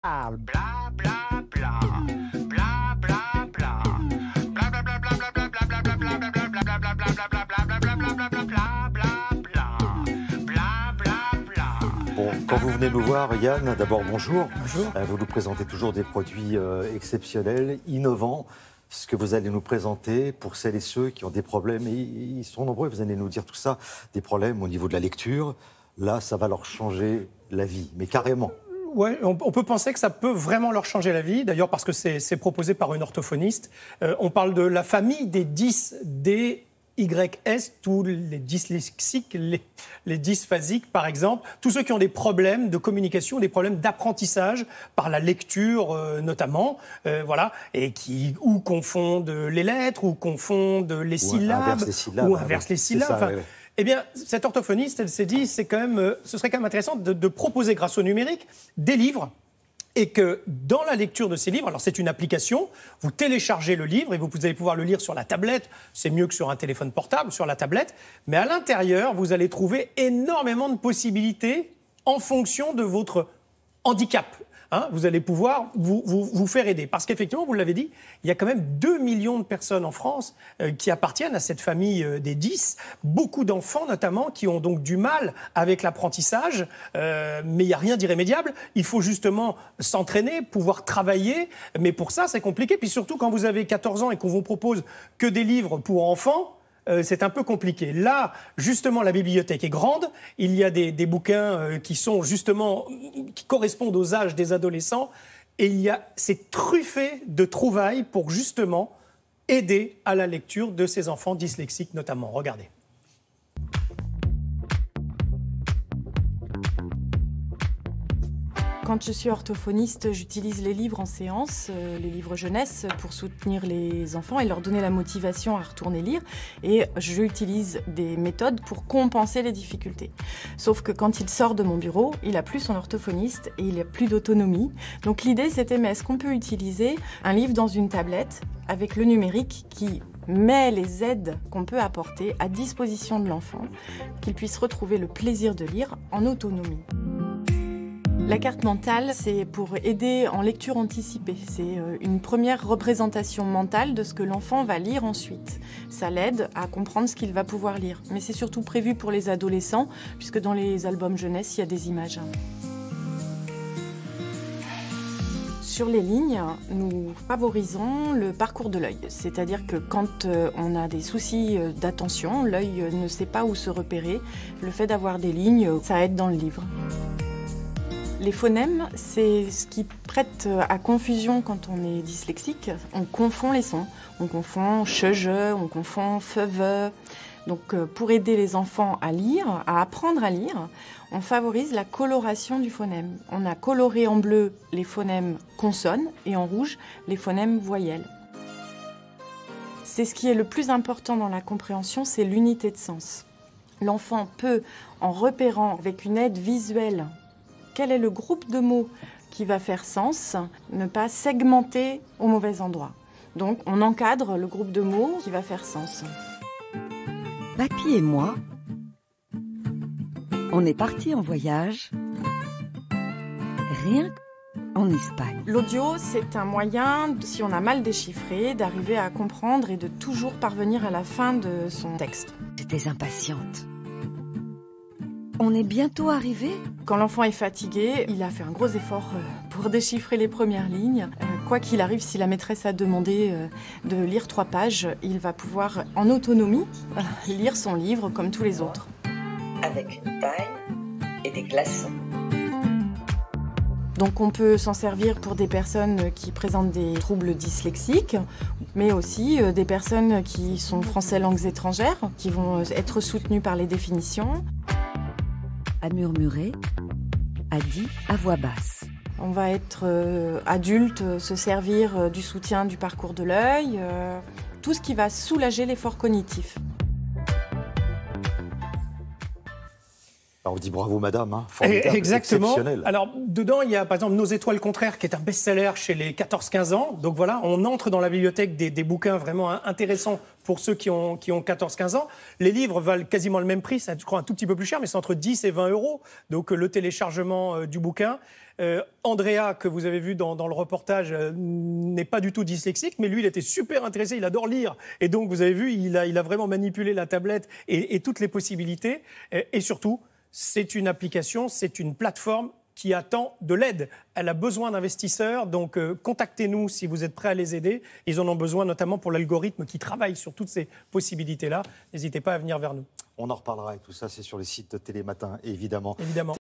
Bla bla bla bla bla bla bla bla bla bla bla bla bla bla bla bla Bon, quand vous venez nous voir, Yann, d'abord bonjour. Bonjour. Vous nous présentez toujours des produits exceptionnels, innovants. Ce que vous allez nous présenter pour celles et ceux qui ont des problèmes, et ils sont nombreux, vous allez nous dire tout ça, des problèmes au niveau de la lecture. Là, ça va leur changer la vie, mais carrément. Ouais, on peut penser que ça peut vraiment leur changer la vie, d'ailleurs parce que c'est proposé par une orthophoniste. On parle de la famille des 10 DYS, tous les dyslexiques, les dysphasiques par exemple, tous ceux qui ont des problèmes de communication, des problèmes d'apprentissage par la lecture notamment, voilà, et qui ou confondent les lettres, ou confondent les syllabes, ou inversent les syllabes. Ça, enfin, eh bien, cette orthophoniste, elle s'est dit, ce serait quand même intéressant de proposer, grâce au numérique, des livres, et que dans la lecture de ces livres, alors c'est une application, vous téléchargez le livre et vous allez pouvoir le lire sur la tablette, c'est mieux que sur un téléphone portable, sur la tablette, mais à l'intérieur, vous allez trouver énormément de possibilités en fonction de votre handicap. Vous allez pouvoir vous faire aider. Parce qu'effectivement, vous l'avez dit, il y a quand même 2 millions de personnes en France qui appartiennent à cette famille des 10. Beaucoup d'enfants, notamment, qui ont donc du mal avec l'apprentissage. Mais il n'y a rien d'irrémédiable. Il faut justement s'entraîner, pouvoir travailler. Mais pour ça, c'est compliqué. Puis surtout, quand vous avez 14 ans et qu'on vous propose que des livres pour enfants, c'est un peu compliqué. Là, justement, la bibliothèque est grande. Il y a des bouquins qui sont justement, qui correspondent aux âges des adolescents. Et c'est truffé de trouvailles pour justement aider à la lecture de ces enfants dyslexiques notamment. Regardez. Quand je suis orthophoniste, j'utilise les livres en séance, les livres jeunesse, pour soutenir les enfants et leur donner la motivation à retourner lire. Et j'utilise des méthodes pour compenser les difficultés. Sauf que quand il sort de mon bureau, il n'a plus son orthophoniste et il n'a plus d'autonomie. Donc l'idée, c'était, mais est-ce qu'on peut utiliser un livre dans une tablette avec le numérique qui met les aides qu'on peut apporter à disposition de l'enfant, qu'il puisse retrouver le plaisir de lire en autonomie. La carte mentale, c'est pour aider en lecture anticipée. C'est une première représentation mentale de ce que l'enfant va lire ensuite. Ça l'aide à comprendre ce qu'il va pouvoir lire. Mais c'est surtout prévu pour les adolescents, puisque dans les albums jeunesse, il y a des images. Sur les lignes, nous favorisons le parcours de l'œil. C'est-à-dire que quand on a des soucis d'attention, l'œil ne sait pas où se repérer. Le fait d'avoir des lignes, ça aide dans le livre. Les phonèmes, c'est ce qui prête à confusion quand on est dyslexique. On confond les sons. On confond che-je, on confond fe-ve. Donc pour aider les enfants à lire, à apprendre à lire, on favorise la coloration du phonème. On a coloré en bleu les phonèmes consonnes et en rouge les phonèmes voyelles. C'est ce qui est le plus important dans la compréhension, c'est l'unité de sens. L'enfant peut, en repérant avec une aide visuelle, quel est le groupe de mots qui va faire sens, ne pas segmenter au mauvais endroit. Donc, on encadre le groupe de mots qui va faire sens. Papy et moi, on est partis en voyage, rien qu'en Espagne. L'audio, c'est un moyen, si on a mal déchiffré, d'arriver à comprendre et de toujours parvenir à la fin de son texte. J'étais impatiente. On est bientôt arrivés ? Quand l'enfant est fatigué, il a fait un gros effort pour déchiffrer les premières lignes. Quoi qu'il arrive, si la maîtresse a demandé de lire 3 pages, il va pouvoir, en autonomie, lire son livre comme tous les autres. Avec une taille et des glaçons. Donc on peut s'en servir pour des personnes qui présentent des troubles dyslexiques, mais aussi des personnes qui sont français langues étrangères, qui vont être soutenues par les définitions. À murmurer, à dit à voix basse. On va être adulte, se servir du soutien du parcours de l'œil, tout ce qui va soulager l'effort cognitif. Alors, on dit bravo madame, hein. Formidable, Exactement. exceptionnel. Alors, dedans, il y a par exemple Nos étoiles contraires, qui est un best-seller chez les 14-15 ans. Donc voilà, on entre dans la bibliothèque des bouquins vraiment intéressants pour ceux qui ont 14-15 ans. Les livres valent quasiment le même prix, c'est je crois un tout petit peu plus cher, mais c'est entre 10 et 20 euros. Donc le téléchargement du bouquin. Andrea, que vous avez vu dans le reportage, n'est pas du tout dyslexique, mais lui, il était super intéressé, il adore lire. Et donc, vous avez vu, il a vraiment manipulé la tablette et toutes les possibilités. Et surtout, c'est une application, c'est une plateforme qui attend de l'aide. Elle a besoin d'investisseurs, donc contactez-nous si vous êtes prêts à les aider. Ils en ont besoin notamment pour l'algorithme qui travaille sur toutes ces possibilités-là. N'hésitez pas à venir vers nous. On en reparlera et tout ça, c'est sur le site de Télématin, évidemment. Évidemment.